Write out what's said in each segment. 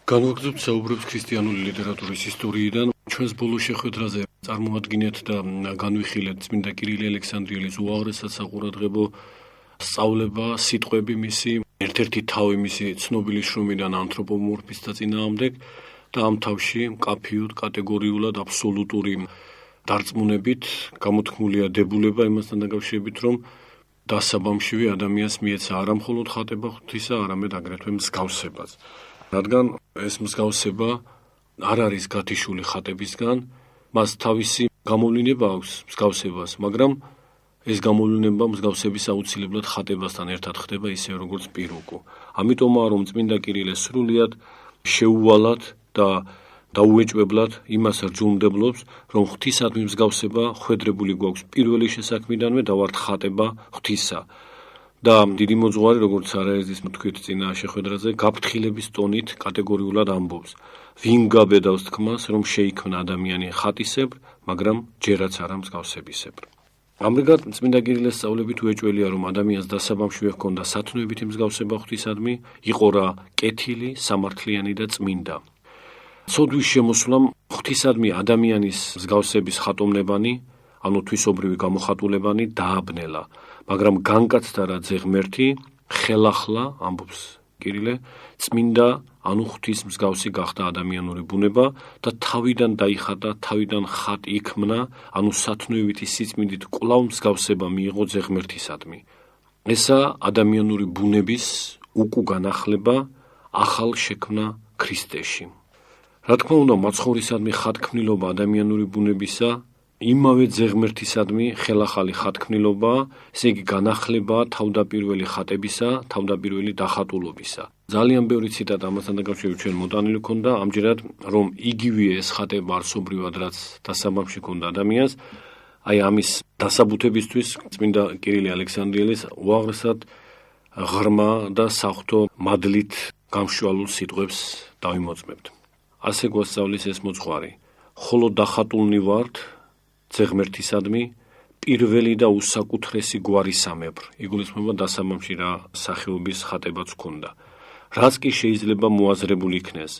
განვაგრძობთ საუბრებს ქრისტიანული ლიტერატურის ისტორიიდან. ჩვენს ბოლო შეხვედრაზე წარმოადგინეთ და განვიხილეთ წმინდა კირილე ალექსანდრიელის უაღრესად საყურადღებო სწავლება, სიტყვები მისი, ერთ-ერთი თავი მისი ცნობილი შრომიდან ანთროპომორფიზმთა წინააღმდეგ და ამ თავში მკაფიოდ, კატეგორიულად, აბსოლუტური დარწმუნებით გამოთქმულია დებულება იმასთან დაკავშირებით, რომ დასაბამშვი ადამიანს მიეცა არა მხოლოდ ხატება ღვთისა, არამედ აგრეთვე მსგავსებაც. რადგან ეს მსგავსება არ არის გათიშული ხატებისგან, მას თავისი გამოვლინება აქვს მსგავსებას, მაგრამ ეს გამოვლინება მსგავსების აუცილებლად ხატებასთან ერთად ხდება ისე როგორც პირუკუ. ამიტომაა რომ წმინდა კირილე სრულიად შეუვალად და დაუეჭვებლად იმას რჯულმდებლობს, რომ ღვთისადმი მსგავსება ხვედრებული გვაქვს პირველი შესაქმიდანვე და ვართ ხატება ღვთისა. და დიდი მოძღვარი, როგორც არაერთხელ თქვით წინა შეხვედრაზე, გაფრთხილების ტონით კატეგორიულად ამბობს: ვინ გაბედავს თქმას, რომ შეიქმნა ადამიანი ხატისებრ, მაგრამ ჯერაც არა მსგავსებისებრ. ამრიგად, წმინდა კირილეს სწავლებით უეჭველია, რომ ადამიანს დასაბამშვი ჰქონდა სათნოებითი მსგავსება ღვთისადმი, იყო რა კეთილი, სამართლიანი და წმინდა. ცოდვის შემოსვლამ ღვთისადმი ადამიანის მსგავსების ხატოვნებანი, ანუ თვისობრივი გამოხატულებანი დააბნელა, მაგრამ განკაცდა რა ძეღმერთი, ხელახლა, ამბობს კირილე, წმინდა, ანუ ღვთის მსგავსი გახდა ადამიანური ბუნება და თავიდან დაიხატა, თავიდან ხატ იქმნა, ანუ სათნოებითი სიწმინდით კვლავ მსგავსება მიიღო ძეღმერთისადმი. ესა ადამიანური ბუნების უკუ განახლება, ახალ შექმნა ქრისტეში. რა თქმა უნდა, მაცხოვრისადმი ხატქმნილობა ადამიანური ბუნებისა იმავე ძეღმერთისადმი ხელახალი ხატქმნილობაა, ესე იგი განახლებაა თავდაპირველი ხატებისა, თავდაპირველი დახატულობისა. ძალიან ბევრი ციტატა ამასთან დაკავშირებით ჩვენ მოტანილი ქონდა, ამჯერად რომ იგივეა ეს ხატება არსობრივად, რაც დასაბამში ქონდა ადამიანს, აი ამის დასაბუთებისთვის წმინდა კირილე ალექსანდრიელის უაღრესად ღრმა და საღვთო მადლით გამშვალულ სიტყვებს დავიმოწმებთ. ასე გვასწავლის ეს მოძღვარი: ხოლო დახატულნი ვართ ძეღმერთისადმი პირველი და უსაკუთრესი გვარისამებრ, იგულისხმება დასაბამში რა სახეობის ხატებაც ჰქონდა, რაც კი შეიძლება მოაზრებული იქნეს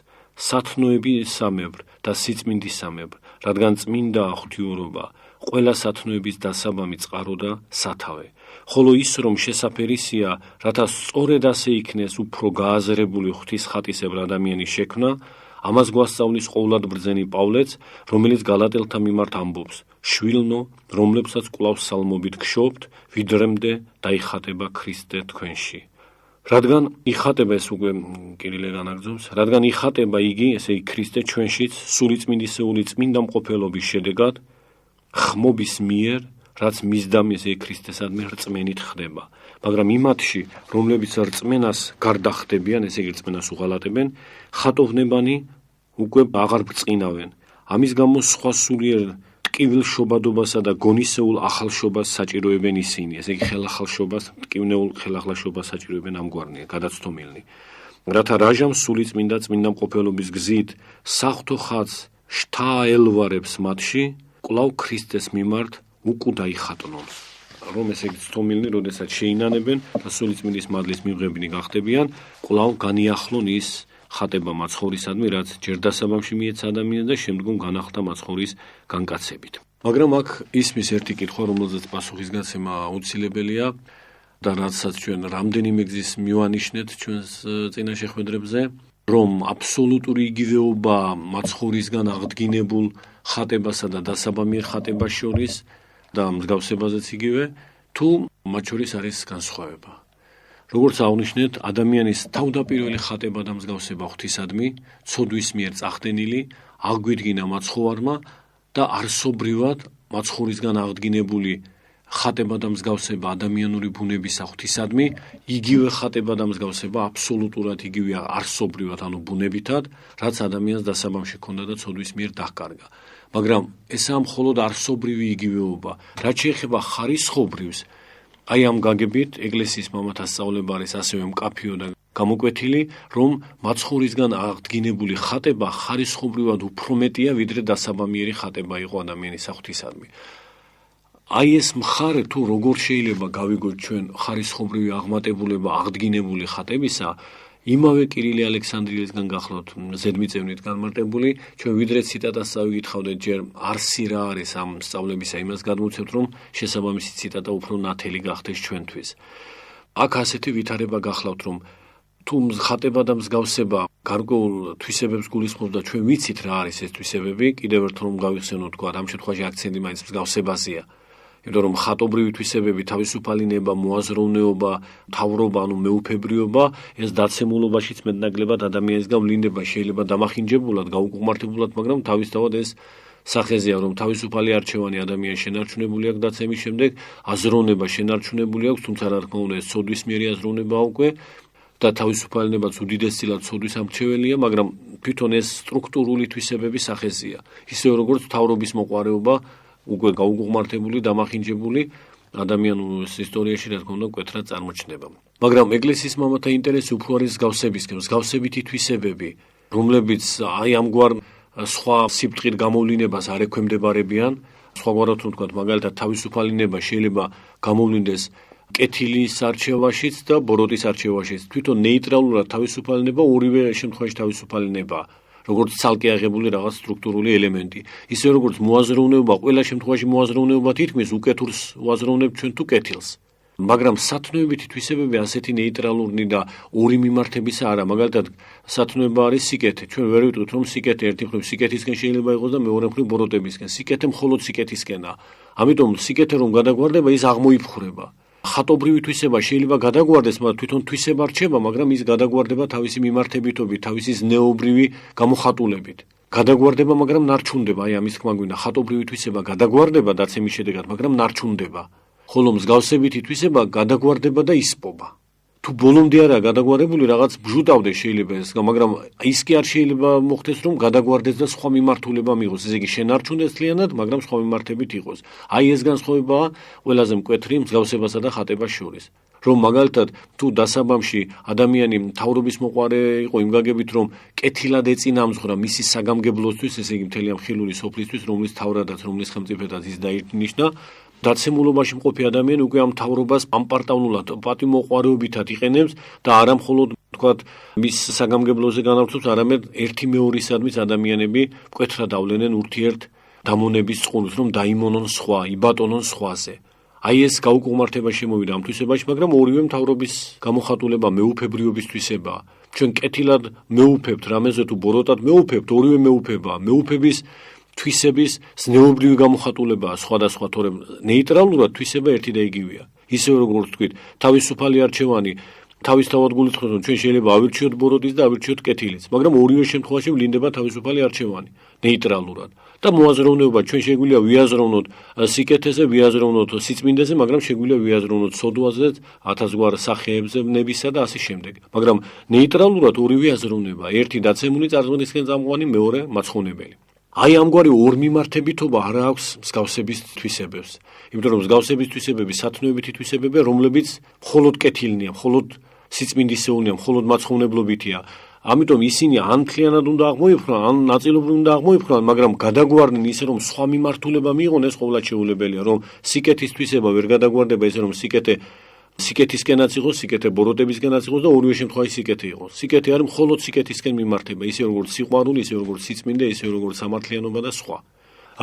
სათნოებისამებრ და სიწმინდისამებრ, რადგან წმინდა ღვთიურობა ყველა სათნოების დასაბამი წყარო და სათავე, ხოლო ის რომ შესაფერისია, რათა სწორედ ასე იქნეს უფრო გააზრებული ღვთის ხატისებრ ადამიანის შექმნა, ამას გვასწავლის ყოვლად ბრძენი პავლეც, რომელიც გალატელთა მიმართ ამბობს: შვილნო, რომლებსაც კვლავ სალმობით გშობთ, ვიდრემდე დაიხატება ქრისტე თქვენში. რადგან იხატება, ეს უკვე კირილე განაგრძობს, რადგან იხატება იგი, ესე იგი ქრისტე ჩვენშიც, სულიწმინდისეული წმინდა მყოფელობის შედეგად, ხმობის მიერ, რაც მისდამი, ესე იგი ქრისტესადმი რწმენით ხდება. მაგრამ იმათში, რომლებიც რწმენას გარდახდებიან, ესე იგი რწმენას უღალატებენ, ხატოვნებანი უკვე აღარ ბრწყინავენ. ამის გამო სხვა სულიერ ტკივილშობადობასა და გონისეულ ახალშობას საჭიროებენ ისინი, ესე იგი ხელახალშობას, ტკივნეულ ხელახლაშობას საჭიროებენ ამგვარნი, გადაცდომილნი. რათა რაჟამ სულიწმინდა წმინდა მყოფელობის გზით საღვთო ხატს შთააელვარებს მათში, კვლავ ქრისტეს მიმართ უკუ დაიხატნონ. რომ ესე იგი ცდომილნი, როდესაც შეინანებენ და სულიწმინდის მადლის მიღებინი გახდებიან, კვლავ განიახლონ ის ხატება მაცხოვრისადმი, რაც ჯერ დასაბამში მიეცა ადამიანს და შემდგომ განახლდა მაცხოვრის განკაცებით. მაგრამ აქ ისმის ერთი კითხვა, რომელზეც პასუხისგაცემა აუცილებელია და რაცაც ჩვენ რამდენიმე გზის მივანიშნეთ ჩვენს წინა შეხვედრებზე, რომ აბსოლუტური იგივეობა მაცხოვრისგან აღდგინებულ ხატებასა და დასაბამი ხატებას შორის და მსგავსებაზეც იგივე, თუ მათ შორის არის განსხვავება. როგორც აღნიშნეთ, ადამიანის თავდაპირველი ხატება და მსგავსება ღვთისადმი, ცოდვის მიერ წახდენილი, აღგვიდგინა მაცხოვარმა და არსობრივად მაცხოვრისგან აღდგინებული ხატება და მსგავსება ადამიანური ბუნებისა ღვთისადმი, იგივე ხატება და მსგავსება აბსოლუტურად იგივეა არსობრივად, ანუ ბუნებითად, რაც ადამიანს დასაბამში ჰქონდა და ცოდვის მიერ დაჰკარგა. მაგრამ ესაა მხოლოდ არსობრივი იგივეობა, რაც შეეხება ხარისხობრივს, აი ამ გაგებით ეკლესიის მამათა სწავლება არის ასევე მკაფიო და გამოკვეთილი, რომ მაცხოვრისგან აღდგინებული ხატება ხარისხობრივად უფრო მეტია, ვიდრე დასაბამიერი ხატება იყო ადამიანის ღვთისადმი. აი ეს მხარე თუ როგორ შეიძლება გავიგოთ ჩვენ ხარისხობრივი აღმატებულება აღდგინებული ხატებისა, იმავე კირილე ალექსანდრიელისგან გახლავთ ზედმიწევნით განმარტებული, ჩვენ ვიდრე ციტატას წავიკითხავდეთ, ჯერ არსი რა არის ამ სწავლებისა, იმას გადმოვცემთ, რომ შესაბამისი ციტატა უფრო ნათელი გახდეს ჩვენთვის. აქ ასეთი ვითარება გახლავთ, რომ თუ ხატება და მსგავსება გარკვეულ თვისებებს გულისხმობს და ჩვენ ვიცით რა არის ეს თვისებები, კიდევ ერთხელ რომ გავიხსენოთ, თქვა ამ შემთხვევაში აქცენტი მაინც მსგავსებაზეა. იმიტომ რომ ხატობრივი თვისებები, თავისუფალინება, მოაზროვნეობა, მთავრობა, ანუ მეუფებრიობა, ეს დაცემულობაშიც მეტნაკლებად ადამიანისგან ვლინდება, შეიძლება დამახინჯებულად, გაუკუღმართებულად, მაგრამ თავისთავად ეს სახეზეა, რომ თავისუფალი არჩევანი ადამიანს შენარჩუნებული აქვს დაცემის შემდეგ, აზროვნება შენარჩუნებული აქვს, თუმცა რა თქმა უნდა, ეს ცოდვისმიერი აზროვნება უკვე და თავისუფალებაც უდიდესწილად ცოდვის ამრჩეველია, მაგრამ თვითონ ეს სტრუქტურული თვისებების სახეზეა. ისე როგორც მთავრობის მოყვარეობა უკვე გაუგუღმართებული, დამახინჯებული ადამიანის ისტორიაში რა თქმა უნდა მკვეთრად წარმოჩნდება. მაგრამ ეკლესიის მამათა ინტერესი უფრო არის მსგავსებისკენ, მსგავსებითი თვისებები, რომლებიც აი ამგვარ სხვა სიბრტყით გამოვლინებას არ ექვემდებარებიან, სხვაგვარად რომ ვთქვათ, მაგალითად თავისუფალინება შეიძლება გამოვლინდეს კეთილის არჩევაშიც და ბოროტის არჩევაშიც. თვითონ ნეიტრალურად თავისუფალინება ორივე შემთხვევაში თავისუფალინება, როგორც ცალკე აღებული რაღაც სტრუქტურული ელემენტი. ისე როგორც მოაზროვნეობა, ყველა შემთხვევაში მოაზროვნეობა თითქმის უკეთურს უაზროვნებ ჩვენ თუ კეთილს. მაგრამ სათნოებითი თვისებები ასეთი ნეიტრალური და ორი მიმართებისა არა. მაგალითად, სათნოება არის სიკეთე. ჩვენ ვერ ვიტყვით, რომ სიკეთე ერთი მხრივ სიკეთისკენ შეიძლება იყოს და მეორე მხრივ ბოროტებისკენ. სიკეთე მხოლოდ სიკეთისკენაა. ამიტომ სიკეთე რომ გადაგვარდება, ის აღმოიფხვრება. ხატობრივი თვისება შეიძლება გადაგვარდეს, მაგრამ თვითონ თვისება რჩება, მაგრამ ის გადაგვარდება თავისი მიმართებითობით, თავისი ზნეობრივი გამოხატულებით. გადაგვარდება, მაგრამ ნარჩუნდება, აი ამის თქმა გვინდა, ხატობრივი თვისება გადაგვარდება დაცემის შედეგად, მაგრამ ნარჩუნდება. ხოლო მსგავსებითი თვისება გადაგვარდება და ისპობა. თუ ბოლომდე არაა გადაგვარებული, რაღაც ბჟუტავდეს შეიძლება ეს, მაგრამ ის კი არ შეიძლება მოხდეს, რომ გადაგვარდეს და სხვა მიმართულება მიიღოს. ესე იგი შენარჩუნდეს მთლიანად, მაგრამ სხვა მიმართებით იყოს. აი ეს განსხვავებაა ყველაზე მკვეთრი მსგავსებასა და ხატებას შორის. რომ მაგალითად თუ დასაბამში ადამიანი მთავრობის მოყვარე იყო იმ გაგებით, რომ კეთილად ეწინამძღვრა მისი საგამგებლოსთვის, ესე იგი მთელი ამ ხილული სოფლისთვის, რომლის თავრადაც, რომლის ხელმწიფედაც ის დაინიშნა, დაცემულობაში მყოფი ადამიანი უკვე ამ მთავრობას ამპარტავნულად, პატიმოყვარეობითად იყენებს და არა მხოლოდ თქვათ მის საგამგებლოზე განავრცობს, არამედ ერთი მეორისადმის ადამიანები მკვეთრად ავლენენ ურთიერთ დამონების წყუნს, რომ დაიმონონ სხვა, იბატონონ სხვაზე. აი ეს გაუკუღმართება შემოვიდა ამ თვისებაში, მაგრამ ორივე მთავრობის გამოხატულება მეუფებრიობის თვისებაა. ჩვენ კეთილად მეუფებთ, რამეზე თუ ბოროტად მეუფებთ, ორივე მეუფებაა. მეუფების თვისების ზნეობრივი გამოხატულებაა სხვადასხვა, თორემ ნეიტრალურად თვისება ერთი და იგივეა. ისე როგორც თქვით, თავისუფალი არჩევანი თავისთავად გულისხმობს, რომ ჩვენ შეიძლება ავირჩიოთ ბოროტის და ავირჩიოთ კეთილის, მაგრამ ორივე შემთხვევაში ვლინდება თავისუფალი არჩევანი ნეიტრალურად. და მოაზროვნეობა ჩვენ შეგვიძლია ვიაზროვნოთ სიკეთეზე, ვიაზროვნოთ სიწმინდეზე, მაგრამ შეგვიძლია ვიაზროვნოთ სოდვაზე, ათასგვარ სახეებზე ნებისა და ასე შემდეგ. მაგრამ ნეიტრალურად ორივე აზროვნება, ერთი დაცემული წარსულისკენ წამყვანი, მეორე მაცხოვნებელი. აი ამგვარი ორმიმართებითობა არ აქვს მსგავსების თვისებებს. იმიტომ რომ მსგავსების თვისებები სათნოებითი თვისებებია, რომლებიც მხოლოდ კეთილნია, მხოლოდ სიწმინდისეულნია, მხოლოდ მაცხოვნებლობითია. ამიტომ ისინი ან მთლიანად უნდა აღმოიფხვრან, ან ნაწილობრივ უნდა აღმოიფხვრან, მაგრამ გადაგვარდნენ ისე რომ სხვა მიმართულება მიიღონ, ეს ყოვლად შეუძლებელია, რომ სიკეთის თვისება ვერ გადაგვარდება ისე რომ სიკეთე სიკეთისკენაც იყოს, სიკეთე ბოროტებისკენაც იყოს და ორივე შემთხვევაში სიკეთე იყოს. სიკეთე არის მხოლოდ სიკეთისკენ მიმართება, ისე როგორც სიყვარული, ისე როგორც სიწმინდე, ისე როგორც სამართლიანობა და სხვა.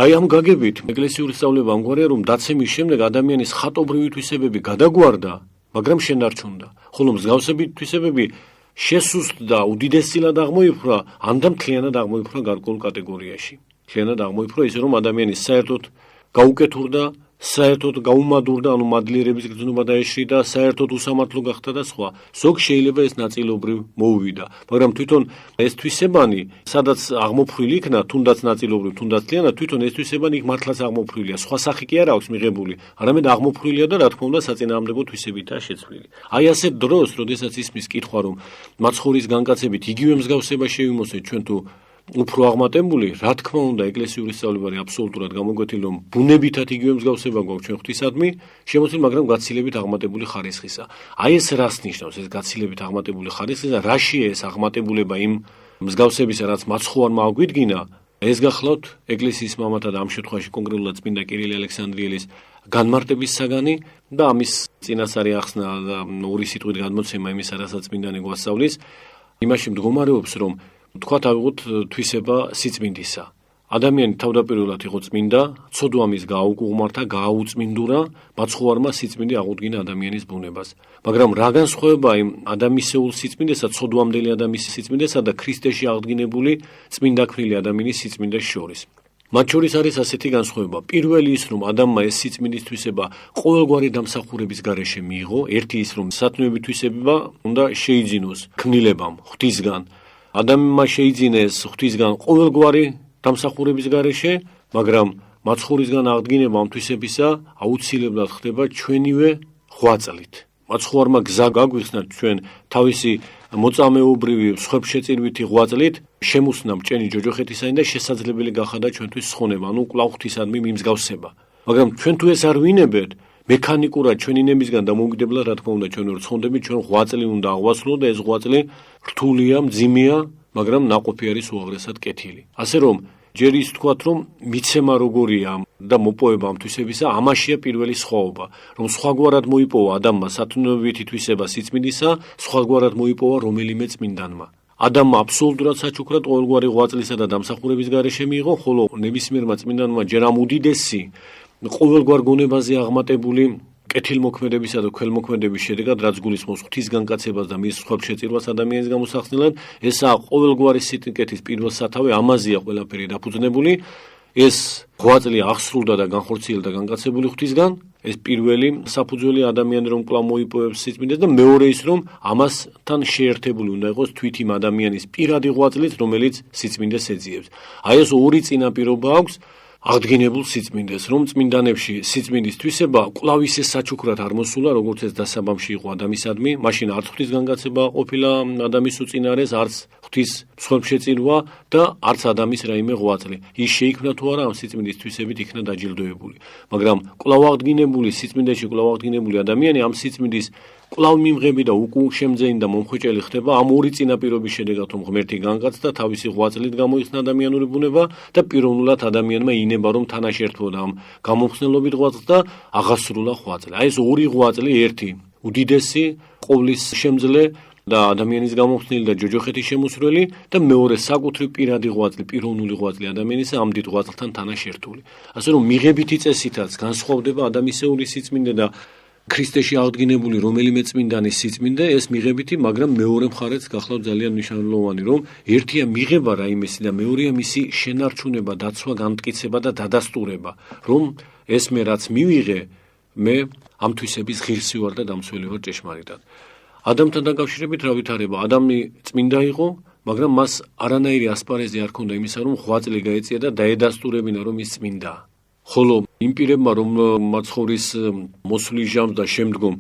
აი ამ გაგებით ეკლესიური სწავლება ამგვარია, რომ დაცემის შემდეგ ადამიანის ხატობრივი თვისებები გადაგვარდა, მაგრამ შენარჩუნდა. ხოლო მსგავსებით თვისებები შესუსტდა, უდიდესწილად აღმოიფხვრა, ან და მთლიანად აღმოიფხვრა გარკვეულ კატეგორიაში. მთლიანად აღმოიფხვრა ისე რომ ადამიანი საერთოდ გაუკეთურდა, საერთოდ გაუმადურდა, ანუ მადლიერების გრძნობა დაეშრიდა, საერთოდ უსამართლო გახდა და სხვა. ზოგ შეიძლება ეს ნაწილობრივ მოუვიდა, მაგრამ თვითონ ეს თვისებანი, სადაც აღმოფხვრილი იქნა, თუნდაც ნაწილობრივ, თუნდაც მთლიანად, თვითონ ეს თვისებანი იქ მართლაც აღმოფხვრილია. სხვა სახე კი არ აქვს მიღებული, არამედ აღმოფხვრილია და რა თქმა უნდა საწინააღმდეგო თვისებითაა შეცვლილი. აი ასეთ დროს, როდესაც ისმის კითხვა, რომ მაცხოვრის განკაცებით იგივე მსგავსება შევიმოსეთ ჩვენ თუ უფრო აღმატებული, რა თქმა უნდა, ეკლესიური სწავლება არის აბსოლუტურად გამოკვეთილი, რომ ბუნებითად იგივე მსგავსება გვაქვს ჩვენ ღვთისადმი, შემოსილი, მაგრამ გაცილებით აღმატებული ხარისხისა. აი ეს რას ნიშნავს, ეს გაცილებით აღმატებული ხარისხისა, რაშია ეს აღმატებულება იმ მსგავსებისა, რაც მაცხოვარმა აგვიდგინა, ეს გახლავთ ეკლესიის მამათა და ამ შემთხვევაში კონკრეტულად წმინდა კირილე ალექსანდრიელის განმარტების საგანი და ამის წინასწარი ახსნა და ორი სიტყვით გადმოცემა იმისა, რასაც წმინდანი გვასწავლის, იმაში მდგომარეობს, რომ თქვათ ავიღოთ თვისება სიწმინდისა. ადამიანი თავდაპირველად იყო წმინდა, ცოდვამის გააუგუღმართა, გააუწმინდურა, მაცხოვარმა სიწმინდე აღუდგინა ადამიანის ბუნებას. მაგრამ რა განსხვავება იმ ადამიანისეულ სიწმინდესა, ცოდვამდელი ადამიანის სიწმინდესა და ქრისტეში აღდგინებული წმინდაქმნილი ადამიანის სიწმინდეს შორის? მათ შორის არის ასეთი განსხვავება. პირველი ის, რომ ადამიანმა ეს სიწმინდის თვისება ყოველგვარი დამსახურების გარეშე მიიღო, ერთი ის, რომ სათნოების თვისება უნდა შეიძინოს ქმნილებამ, ღვთისგან. ადამიანმა შეიძინეს ღვთისგან ყოველგვარი დამსახურების გარეშე, მაგრამ მაცხოვრისგან აღდგინება ამ თვისებისა აუცილებლად ხდება ჩვენივე ღვაწლით. მაცხოვარმა გზა გაგვიხსნა ჩვენ თავისი მოწამეობრივი სხვებშეწირვითი ღვაწლით შემოსნა მჭენი ჯოჯოხეთისანი და შესაძლებელი გახადა ჩვენთვის სხონება, ანუ კვლავ ღვთისადმი მიმსგავსება. მაგრამ ჩვენ თუ ეს არ ვინებთ, მექანიკურად ჩვენი ნებისგან დამოუკიდებლად, რა თქმა უნდა, ჩვენ ვერ ცხონდებით, ჩვენ ღვაწლი უნდა აღვასრულოთ და ეს ღვაწლი რთულია, მძიმეა, მაგრამ ნაყოფი არის უაღრესად კეთილი. ასე რომ ჯერ ის თქვათ, რომ მიცემა როგორია და მოპოვება ამ თვისებისა, ამაშია პირველი სხვაობა, რომ სხვაგვარად მოიპოვა ადამიანმა სათნოებითი თვისება სიწმინდისა, სხვაგვარად მოიპოვა რომელიმე წმინდანმა. ადამიანმა აბსოლუტურად საჩუქრად ყოველგვარი ღვაწლისა და დამსახურების გარეშე მიიღო, ხოლო ნებისმიერმა წმინდანმა ჯერ ამ უდიდესი ყოველგვარ გონებაზე აღმატებული კეთილმოქმედებისა და ქველმოქმედების შედეგად, რაც გულისხმობს ღვთისგანკაცებას და მის სხვებშეწირვას ადამიანის გამოსახსნელად, ესაა ყოველგვარი სიკეთის პირველ სათავე, ამაზეა ყველაფერი დაფუძნებული. ეს ღვაწლი აღსრულდა და განხორციელდა განკაცებული ღვთისგან, ეს პირველი საფუძველი ადამიანი რომ კვლავ მოიპოვებს სიწმინდეს და მეორე ის რომ ამასთან შეერთებული უნდა იყოს თვით იმ ადამიანის პირადი ღვაწლით, რომელიც სიწმინდეს ეძიებს. აი ეს ორი წინაპირობა აქვს აღდგინებულ სიწმინდეს, რომ წმინდანებში სიწმინდის თვისება კვლავ ისე საჩუქრად არ მოსულა, როგორც ეს დასაბამში იყო ადამიანისადმი, მაშინ არც ღვთის განკაცება ყოფილა ადამიანის უწინარეს, არც ღვთის სხვებშეწირვა და არც ადამიანის რაიმე ღვაწლი. ის შეიქმნა თუ არა ამ სიწმინდის თვისებით იქნა დაჯილდოებული. მაგრამ კვლავ აღდგინებული სიწმინდეში კვლავ აღდგინებული ადამიანი ამ სიწმინდის კვლავ მიმღები და უკუშემძენი და მომხვეჭელი ხდება ამ ორი წინაპირობის შედეგად, რომ ღმერთი განკაცდა თავისი ღვაწლით გამოიხსნა ადამიანური ბუნება და პიროვნულად ადამიანმა ინება რომ თანაშერთვოდა ამ გამომხსნელობით ღვაწლს და აღასრულა ღვაწლი. აი ეს ორი ღვაწლი, ერთი უდიდესი ყოვლის შემძლე და ადამიანის გამომხსნელი და ჯოჯოხეთის შემოსვლელი და მეორე საკუთრივ პირადი ღვაწლი, პიროვნული ღვაწლი ადამიანისა ამ დიდ ღვაწლთან თანაშერთული. ასე რომ მიღებითი წესითაც განსხვავდება ადამიანისეული სიწმინდე და ქრისტეში აღდგინებული რომელიმე წმინდანის სიწმინდე, ეს მიღებითი, მაგრამ მეორე მხარეც გახლავთ ძალიან მნიშვნელოვანი, რომ ერთია მიღება რაიმესი და მეორეა მისი შენარჩუნება, დაცვა, განმტკიცება და დადასტურება, რომ ეს მე რაც მივიღე, მე ამ თვისების ღირსი ვარ და დამცველი ვარ ჭეშმარიტად. ადამიანთან დაკავშირებით რა ვითარება? ადამი წმინდა იყო, მაგრამ მას არანაირი ასპარეზი არ ჰქონდა იმისა, რომ ღვაწლი გაეწია და დაედასტურებინა, რომ ის წმინდაა. ხოლო იმ პირებმა, რომ მაცხოვრის მოსვლის ჟამს და შემდგომ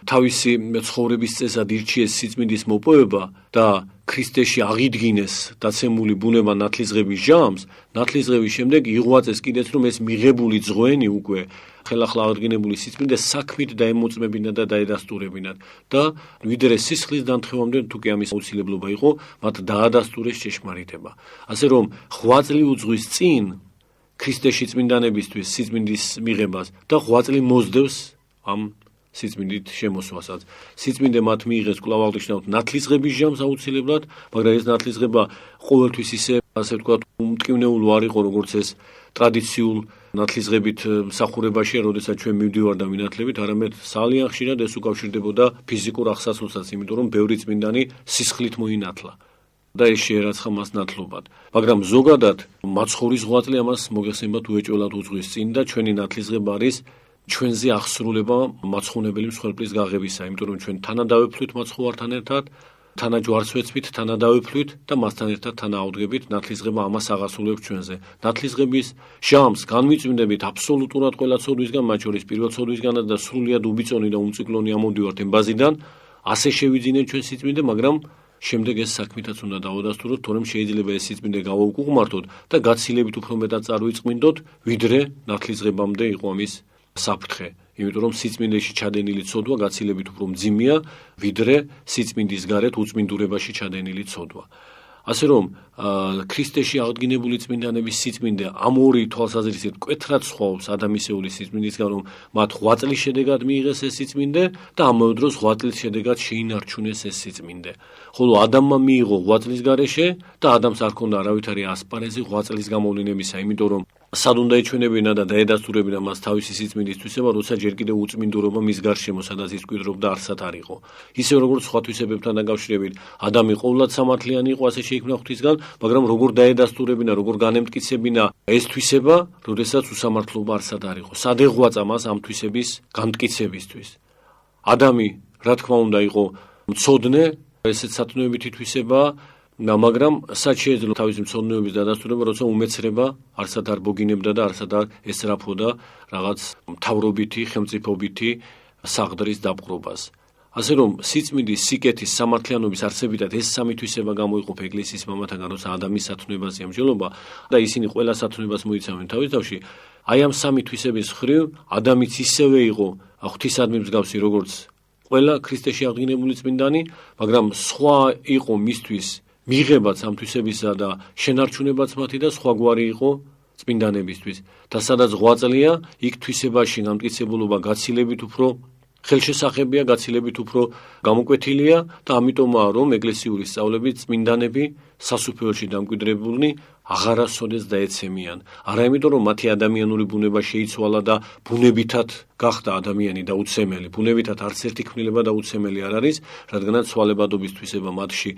თავისი ცხოვრების წესად ირჩიეს სიწმინდის მოპოვება და ქრისტეში აღიდგინეს დაცემული ბუნება ნათლისღების ჟამს, ნათლისღების შემდეგ იღვაწეს კიდეც, რომ ეს მიღებული ძღვენი უკვე ხელახლა აღდგინებული სიწმინდე საქმით დაემოწმებინა და დაედასტურებინათ და ვიდრე სისხლის დამთხევამდე თუ კი ამის აუცილებლობა იყო, მათ დაადასტურეს ჭეშმარიტება. ასე რომ ღვაწლი უძღვის წინ ქრისტეში წმინდანებისთვის სიწმინდის მიღებას და ღვაწლი მოსდევს ამ სიწმინდით შემოსვასაც. სიწმინდე მათ მიიღეს კვლავ აღნიშნავთ ნათლისღების ჟამს აუცილებლად, მაგრამ ეს ნათლისღება ყოველთვის ისე, ასე ვთქვათ, უმტკივნეულ არ იყო, როგორც ეს ტრადიციულ ნათლისღებით მსახურებაშია, როდესაც ჩვენ მივდივარ და ვინათლებით, არამედ ძალიან ხშირად ეს უკავშირდებოდა ფიზიკურ აღსასრულსაც, იმიტომ რომ ბევრი წმინდანი სისხლით მოინათლა და ეს შეერაცხა მას ნათლობად. მაგრამ ზოგადად მაცხოვრის ღვაწლი ამას მოგეხსენებათ უეჭველად უძღვის წინ და ჩვენი ნათლისღება არის ჩვენზე აღსრულება მაცხოვნებელი მსხვერპლის გაღებისა, იმიტომ რომ ჩვენ თანადავეფლვით მაცხოვართან ერთად, თანაჯვარს ვეცვით, თანადავეფლვით და მასთან ერთად თანაავდგებით, ნათლისღება ამას აღასრულებს ჩვენზე. ნათლისღების ჟამს განვიწმინდებით აბსოლუტურად ყველა ცოდვისგან, მათ შორის პირველ ცოდვისგანაც და სრულიად უბიწონი და უმწიკლონი ამოდივართ ემბაზიდან, ასე შევიძინეთ ჩვენ სიწმინდე, მაგრამ შემდეგ ეს საქმითაც უნდა დავადასტუროთ, თორემ შეიძლება ეს სიწმინდე გავაუკუღმართოთ და გაცილებით უფრო მეტად წარვიწმინდოთ, ვიდრე ნათლისღებამდე იყო ამის საფრთხე. იმიტომ რომ სიწმინდეში ჩადენილი ცოდვა გაცილებით უფრო მძიმეა, ვიდრე სიწმინდის გარეთ უწმინდურებაში ჩადენილი ცოდვა. ასე რომ ქრისტეში აღდგინებული წმინდანების სიწმინდე ამ ორი თვალსაზრისით მკვეთრად სხვაობს ადამიანის სიწმინდისგან, რომ მათ 8 წლის შედეგად მიიღეს ეს სიწმინდე და ამავე დროს 8 წლის შედეგად შეინარჩუნეს ეს სიწმინდე. ხოლო ადამმა მიიღო 8 წლის გარეშე და ადამიანს არ ჰქონდა არავითარი ასპარეზი 8 წლის გამოვლენებისა, იმიტომ რომ სად უნდა ეჩვენებინა და დაედასტურებინა მას თავისი სიწმინდის თვისება, როცა ჯერ კიდევ უწმინდურობა მის გარშემო, სადაც ის მკვიდრობდა, არსად არ იყო. ისევ როგორც სხვა თვისებებთან დაკავშირებით, ადამი ყოვლად სამართლიანი იყო, ასე შეიქმნა ღვთისგან, მაგრამ როგორ დაედასტურებინა, როგორ განემტკიცებინა ეს თვისება, როდესაც უსამართლობა არსად არ იყო. სად ეღვაწა მას ამ თვისების განმტკიცებისთვის. ადამი, რა თქმა უნდა, იყო მცოდნე, ესეც სათნოებითი თვისებაა, მაგრამ სად შეიძლება თავისი მცოდნეობის დადასტურება, როცა უმეცრება არსად არ ბოგინებდა და არსად არ ესწრაფოდა რაღაც მთავრობითი, ხელმწიფობითი საღდრის დაპყრობას. ასე რომ სიწმინდის, სიკეთის, სამართლიანობის არსებითად ეს სამი თვისება გამოიყოფა ეკლესიის მამათაგან, როცა ადამიანის სათნოებაზე ემჯელობა და ისინი ყველა სათნოებას მოიცავენ თავის თავში. აი ამ სამი თვისების მხრივ ადამიანიც ისევე იყო ღვთისადმი მსგავსი, როგორც ყველა ქრისტეში აღდგინებული წმინდანი, მაგრამ სხვა იყო მისთვის მიღებაც ამ თვისებისა და შენარჩუნებაც მათი და სხვაგვარი იყო წმინდანებისთვის. და სადაც 8 წლია, იქ თვისებაში გამტკიცებულობა გაცილებით უფრო ხელშესახებია, გაცილებით უფრო გამოკვეთილია და ამიტომაა რომ ეკლესიური სწავლები წმინდანები სასუფეველში დამკვიდრებულნი აღარასოდეს დაეცემიან. არა იმიტომ რომ მათი ადამიანური ბუნება შეიცვალა და ბუნებითად გახდა ადამიანი და უცემელი. ბუნებითად არც ერთი ქმნილება და უცემელი არ არის, რადგანაც ცვალებადობის თვისება მათში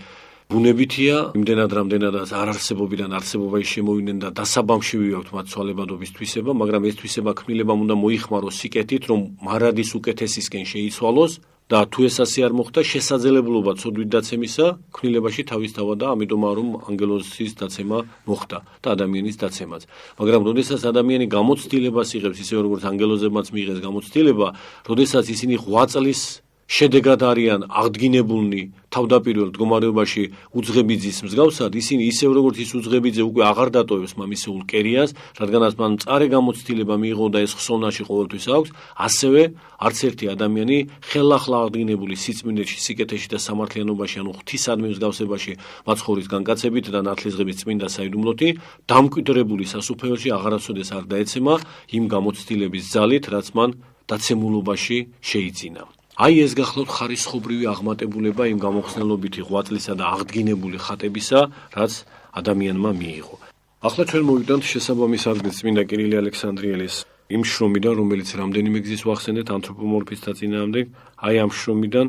ბუნებითია, იმდენად რამდენადაც არარსებობიდან არსებობაში შემოვიდნენ და დასაბამში ვიაქვთ მათ ცვალებადობის თვისება, მაგრამ ეს თვისება ქმნილებამ უნდა მოიხმაროს სიკეთით, რომ მარადის უკეთესისკენ შეიცვალოს და თუ ეს ასე არ მოხდა, შესაძლებლობა ცოდვით დაცემისა ქმნილებაში თავისთავად და ამიტომაა რომ ანგელოზის დაცემა მოხდა და ადამიანის დაცემაც. მაგრამ როდესაც ადამიანი გამოცდილებას იღებს, ისე როგორც ანგელოზებმაც მიიღეს გამოცდილება, როდესაც ისინი 8 წლის შედეგად არიან აღდგინებულნი თავდაპირველ მდგომარეობაში უძღებიძის მსგავსად, ისინი ისევ როგორც ის უძღებიძე უკვე აღარ დატოვებს მამისეულ კერიას, რადგანაც მან მწარე გამოცდილება მიიღო და ეს ხსოვნაში ყოველთვის აქვს, ასევე არც ერთი ადამიანი ხელახლა აღდგინებული სიწმინდეში, სიკეთეში და სამართლიანობაში, ანუ ღვთისადმი მსგავსებაში მაცხოვრის განკაცებით და ნათლისღების წმინდა საიდუმლოთი, დამკვიდრებული სასუფეველში აღარასოდეს არ დაეცემა იმ გამოცდილების ძალით, რაც მან დაცემულობაში შეიძინა. აი ეს გახლავთ ხარისხობრივი აღმატებულება იმ გამოხსნელობითი 8 წლისა და აღდგინებული ხატებისა, რაც ადამიანმა მიიღო. ახლა ჩვენ მოვიდანთ შესაბამის ადგილს წმინდა კირილე ალექსანდრიელის იმ შრომიდან, რომელიც რამდენიმე გზის ვახსენეთ ანთროპომორფის წინააღმდეგ, აი ამ შრომიდან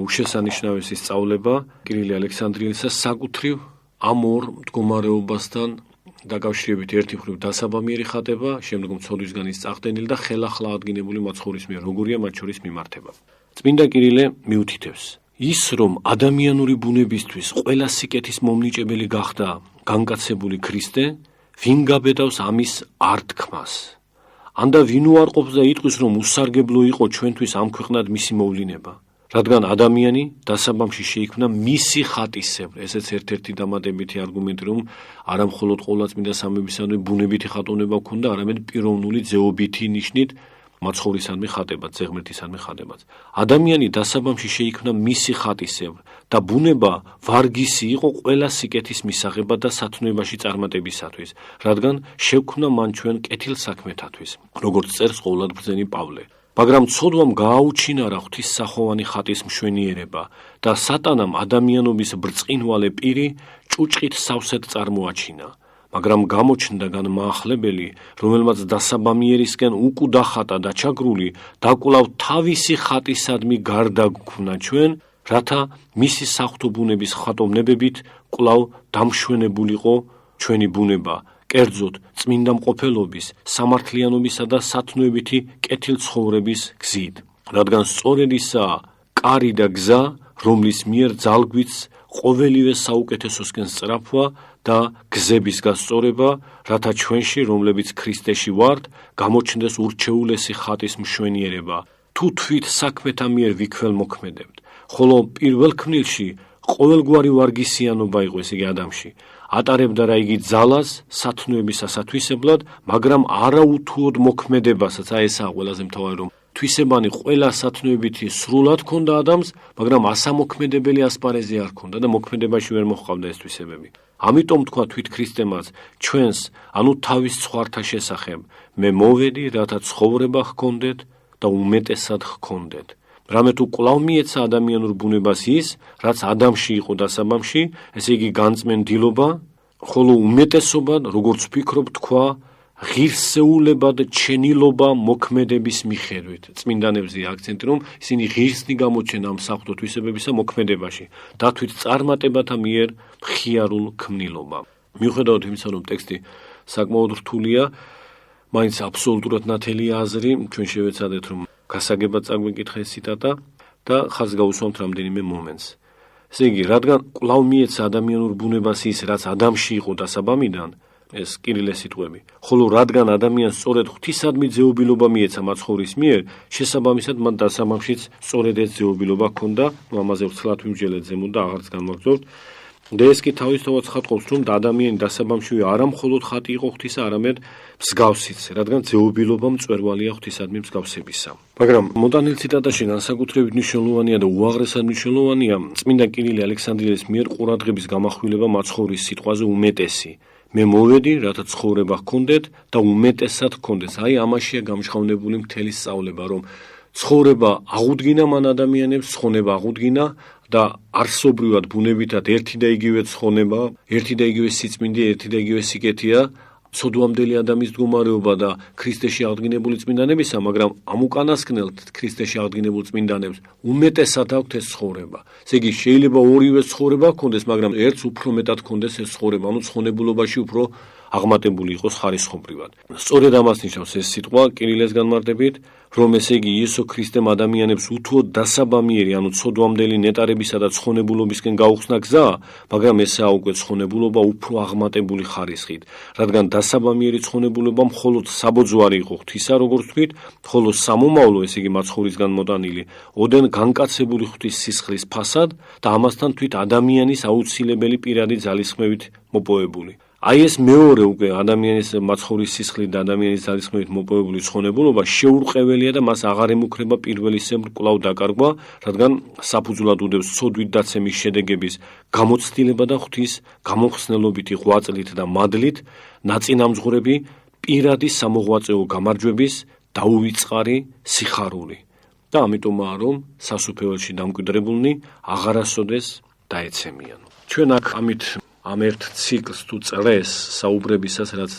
უშესანიშნავესი სწავლება კირილე ალექსანდრიელისა საკუთრივ ამ ორ მდგომარეობასთან დაკავშირებით ერთი მხრივ დასაბამიერი ხატება, შემდგომ ცოდვისგან ის წახდენილი და ხელახლა აღდგინებული მაცხოვრის მიერ როგორია მათ შორის მიმართება. წმინდა კირილე მიუთითებს, ის რომ ადამიანური ბუნებისთვის ყველა სიკეთის მომნიჭებელი გახდა განკაცებული ქრისტე, ვინ გაბედავს ამის ართქმას? ანდა ვინ უარყოფს და იტყვის, რომ უსარგებლო იყო ჩვენთვის ამ ქვეყნად მისი მოვლინება? რადგან ადამიანი დასაბამში შეიქმნა მისი ხატისებრ. ესეც ერთ-ერთი დამატებითი არგუმენტი, რომ არა მხოლოდ ყოვლადწმინდა სამებისადმი ბუნებითი ხატოვნება ჰქონდა, არამედ პიროვნული ძეობითი ნიშნით მაცხოვრისადმი ხატებაც, ზეღმერთისადმი ხატებაც. ადამიანი დასაბამში შეიქმნა მისი ხატისებრ და ბუნება ვარგისი იყო ყველა სიკეთის მისაღებად და სათნოებაში წარმატებისათვის, რადგან შექმნა მან ჩვენ კეთილსაქმეთათვის, როგორც წერს ყოვლადბრძენი პავლე. მაგრამ ცოდვამ გააუჩინარა ღვთისსახოვანი ხატის მშვენიერება და სატანამ ადამიანობის ბრწყინვალე პირი ჭუჭყით სავსედ წარმოაჩინა. მაგრამ გამოჩნდა განმაახლებელი, რომელმაც დასაბამიერისკენ უკუდა ხატა და ჩაგრული და კვლავ თავისი ხატისადმი გარდა გვქნა ჩვენ, რათა მისი საღვთო ბუნების ხატოვნებებით კვლავ დამშვენებულიყო ჩვენი ბუნება, კერძოდ წმინდა მყოფელობის, სამართლიანობისა და სათნოებითი კეთილცხოვრების გზით. რადგან სწორედ ისაა კარი და გზა, რომლის მიერ ძალგვიც ყოველივე საუკეთესოსკენ სწრაფვა და გზების გასწორება, რათა ჩვენში, რომლებიც ქრისტეში ვართ, გამოჩნდეს ურჩეულესი ხატის მშვენიერება, თუ თვით საქმეთა მიერ ვიქველმოქმედებთ. ხოლო პირველ ქმნილში ყოველგვარი ვარგისიანობა იყო, ესე იგი ადამიანში. ატარებდა რა იგი ძალას სათნოების ასათვისებლად, მაგრამ არაუთუოდ მოქმედებასაც, ესაა ყველაზე მთავარი, რომ თვისებანი ყველა სათნოებითი სრულად ჰქონდა ადამიანს, მაგრამ ასამოქმედებელი ასპარეზი არ ჰქონდა და მოქმედებაში ვერ მოჰყავდა ეს თვისებები. ამიტომ თქვა თვით ქრისტემაც ჩვენს, ანუ თავის ცხვართა შესახებ, მე მოვედი, რათა ცხოვრება ჰქონდეთ და უმეტესად ჰქონდეთ. რამე თუ კვლავ მიეცა ადამიანურ ბუნებას ის, რაც ადამიანში იყო დასაბამში, ესე იგი განწმენდილობა, ხოლო უმეტესობად, როგორც ვფიქრობ, თქვა ღირსეულებად ჩენილობა მოქმედების მიხედვით. წმინდანებზე აქცენტი, რომ ისინი ღირსნი გამოჩენ ამ საღვთო თვისებებისა მოქმედებაში, დათვით წარმატებათა მიერ მხიარულ ქმნილობამ. მიუხედავად იმისა, რომ ტექსტი საკმაოდ რთულია, მაინც აბსოლუტურად ნათელია აზრი, ჩვენ შევეცადეთ, რომ გასაგებად წაგვიკითხა ეს ციტატა და ხაზს გაუსვამთ რამდენიმე მომენტს. ესე იგი, რადგან კვლავ მიეცა ადამიანურ ბუნებას ის, რაც ადამიანში იყო დასაბამიდან, ეს კირილეს სიტყვები, ხოლო რადგან ადამიანს სწორედ ღვთისადმი ძეობილობა მიეცა მაცხოვრის მიერ, შესაბამისად მან დასაბამშიც სწორედ ეს ძეობილობა ჰქონდა, ამაზე ვრცლად ვიმსჯელეთ ზემოთ და აღარც განვაგრძობთ. და ეს კი თავისთავად ხატყობს, რომ ადამიანი დასაბამშვი არა მხოლოდ ხატი იყო ღვთისა, არამედ მსგავსიც, რადგან ძეობილობა მწვერვალია ღვთისადმი მსგავსებისა. მაგრამ მოტანილ ციტატაში განსაკუთრებით მნიშვნელოვანია და უაღრესად მნიშვნელოვანია წმინდა კირილე ალექსანდრიელის მიერ ყურადღების გამახვილება მაცხოვრის სიტყვაზე უმეტესი. მე მოვედი, რათა ცხოვრება ჰქონდეთ და უმეტესად ჰქონდეთ. აი ამაშია გამჟღავნებული მთელი სწავლება, რომ ცხოვრება აღუდგინა მან ადამიანებს, ცხონება აღუდგინა და არსობრივად ბუნებითად ერთი და იგივე ცხონება, ერთი და იგივე სიწმინდე, ერთი და იგივე სიკეთეა, სოდვამდელი ადამიანის მდგომარეობა და ქრისტეში აღდგინებული წმინდანებისა, მაგრამ ამ უკანასკნელ ქრისტეში აღდგინებულ წმინდანებს უმეტესად აქვთ ეს ცხოვრება. ესე იგი, შეიძლება ორივე ცხოვრება ჰქონდეს, მაგრამ ერთს უფრო მეტად ჰქონდეს ეს ცხოვრება, ანუ ცხონებულობაში უფრო აღმატებული იყოს ხარისხობრივად. სწორედ ამას ნიშნავს ეს სიტყვა კირილეს განმარტებით, რომ ესე იგი იესო ქრისტემ ადამიანებს უთუოდ დასაბამიერი, ანუ ცოდვამდელი ნეტარებისა და ცხონებულობისკენ გაუხსნა გზა, მაგრამ ესაა უკვე ცხონებულობა უფრო აღმატებული ხარისხით, რადგან დასაბამიერი ცხონებულობა მხოლოდ საბოძვარი იყო ღვთისა, როგორც ვთქვით, ხოლო სამომავლო, ესე იგი მაცხოვრისგან მოტანილი, ოდენ განკაცებული ღვთის სისხლის ფასად და ამასთან თვით ადამიანის აუცილებელი პირადი ძალისხმევით მოპოვებული. აი ეს მეორე უკვე ადამიანის მაცხოვრის სისხლით და ადამიანის ძალისხმევით მოპოვებული ცხონებულობა შეურყეველია და მას აღარ ემუქრება პირველისებრ კვლავ დაკარგვა, რადგან საფუძვლად უდევს ცოდვით დაცემის შედეგების გამოცდილება და ღვთის გამოხსნელობითი ღვაწლით და მადლით ნაწინამძღვრები პირადი სამოღვაწეო გამარჯვების დაუვიწყარი სიხარული. და ამიტომაა, რომ სასუფეველში დამკვიდრებულნი აღარასოდეს დაეცემიან. ჩვენ აქ ამით ამ ერთ ციკლს თუ წრეს საუბრებისას, რაც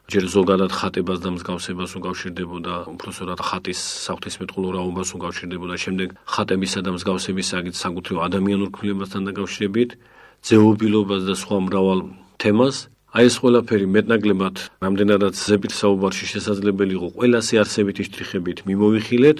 ჯერ ზოგადად ხატებას და მსგავსებას უკავშირდებოდა, უпроსორად ხატის საღვთისმეტყველო რაობას უკავშირდებოდა, შემდეგ ხატებისა და მსგავსების საკუთრივ ადამიანურ ქმნილებასთან დაკავშირებით, ძეობილობას და სხვა მრავალ თემას. აი ეს ყველაფერი მეტნაკლებად რამდენადაც ზეპირ საუბარში შესაძლებელი იყო ყველასი არსებითი შტრიხებით მიმოვიხილეთ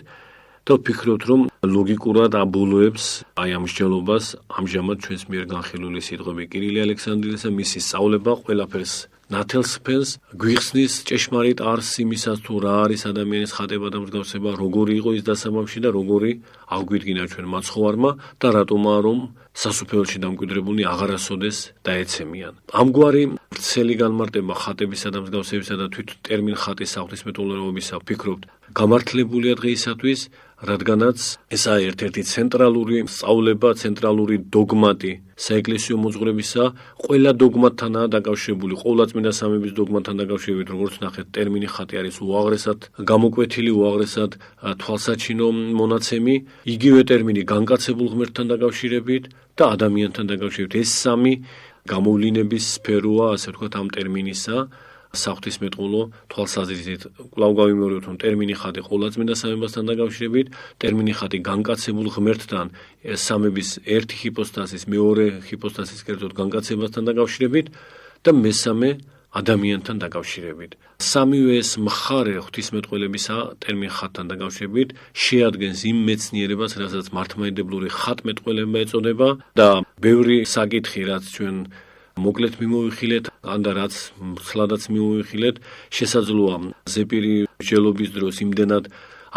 და ვფიქრობთ, რომ ლოგიკურად აბოლოებს აი ამ მსჯელობას ამჟამად ჩვენს მიერ განხილული სიტყვები კირილე ალექსანდრიელისა, მისი სწავლება ყველაფერს ნათელს ფენს, გვიხსნის ჭეშმარიტ არსს იმისას, თუ რა არის ადამიანის ხატება და მსგავსება, როგორი იყო ის დასაბამში და როგორი აღგვიდგინა ჩვენ მაცხოვარმა და რატომაა რომ სასუფეველში დამკვიდრებულნი აღარასოდეს დაეცემიან. ამგვარი ვრცელი განმარტება ხატებისა და მსგავსებისა და თვით ტერმინ ხატის საღვთისმეტყველოებისა ვფიქრობთ გამართლებულია დღეისათვის, რადგანაც ესაა ერთ-ერთი ცენტრალური სწავლება, ცენტრალური დოგმატი საეკლესიო მოძღვრებისა, ყველა დოგმატთანაა დაკავშირებული, ყოვლადწმინდა სამების დოგმატთან დაკავშირებით, როგორც ნახეთ, ტერმინი ხატი არის უაღრესად გამოკვეთილი, უაღრესად თვალსაჩინო მონაცემი, იგივე ტერმინი განკაცებულ ღმერთთან დაკავშირებით და ადამიანთან დაკავშირებით. ეს სამი გამოვლინების სფეროა, ასე ვთქვათ, ამ ტერმინისა. საღვთისმეტყველო თვალსაზრისით კვლავ გავიმეორებთ, რომ ტერმინი ხატი ყოვლადწმინდა სამებასთან დაკავშირებით, ტერმინი ხატი განკაცებულ ღმერთთან, სამების ერთი ჰიპოსტასის, მეორე ჰიპოსტასის კერძოდ განკაცებასთან დაკავშირებით და მესამე ადამიანთან დაკავშირებით. სამივე ეს მხარე ღვთისმეტყველებისა ტერმინ ხატთან დაკავშირებით შეადგენს იმ მეცნიერებას, რასაც მართლმადიდებლური ხატმეტყველება ეწოდება და ბევრი საკითხი, რაც ჩვენ მოკლედ მიმოვიხილეთ, ან და რაც მცლადაც მიმოვიხილეთ, შესაძლოა ზეპირი მსჯელობის დროს იმდენად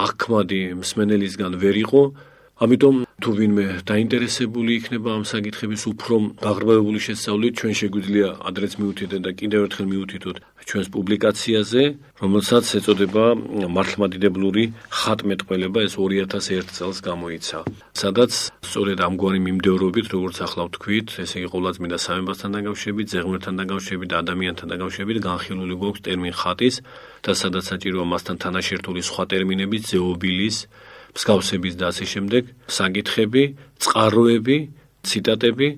აღქმადი მსმენელისგან ვერ იყო, ამიტომ თუ ვინმე დაინტერესებული იქნება ამ საკითხების უფრო გაღრმავებული შესწავლით, ჩვენ შეგვიძლია ადრეც მივუთითეთ და კიდევ ერთხელ მივუთითოთ ჩვენს პუბლიკაციაზე, რომელსაც ეწოდება მართლმადიდებლური ხატმეტყველება, ეს 2001 წელს გამოიცა, სადაც სწორედ ამგვარი მიმდევრობით, როგორც ახლა ვთქვით, ესე იგი ყოვლადწმინდა სამებასთან დაკავშირებით, ზეღმერთან დაკავშირებით და ადამიანთან დაკავშირებით განხილული გვაქვს ტერმინ ხატის და სადაც საჭიროა მასთან თანაშერთული სხვა ტერმინების, ზეობილის, მსგავსების და ასე შემდეგ საკითხები, წყაროები, ციტატები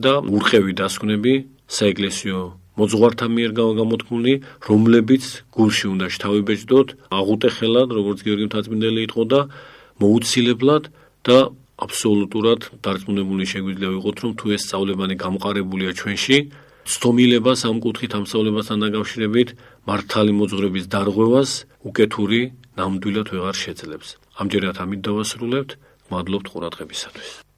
და ურყევი დასკვნები საეკლესიო მოძღვართა მიერ გამოთქმული, რომლებიც გულში უნდა შთავებეჭდოთ, აღუტეხელად, როგორც გიორგი მთაწმინდელი იტყოდა და მოუცილებლად და აბსოლუტურად დარწმუნებული შეგვიძლია ვიყოთ, რომ თუ ეს სწავლებანი გამყარებულია ჩვენში, ცდომილებას ამ კუთხით ამ სწავლებასთან დაკავშირებით მართალი მოძღვრების დარღვევას უკეთური ნამდვილად ვეღარ შეძლებს. ამჯერად ამით დავასრულებთ. მადლობთ ყურადღებისათვის.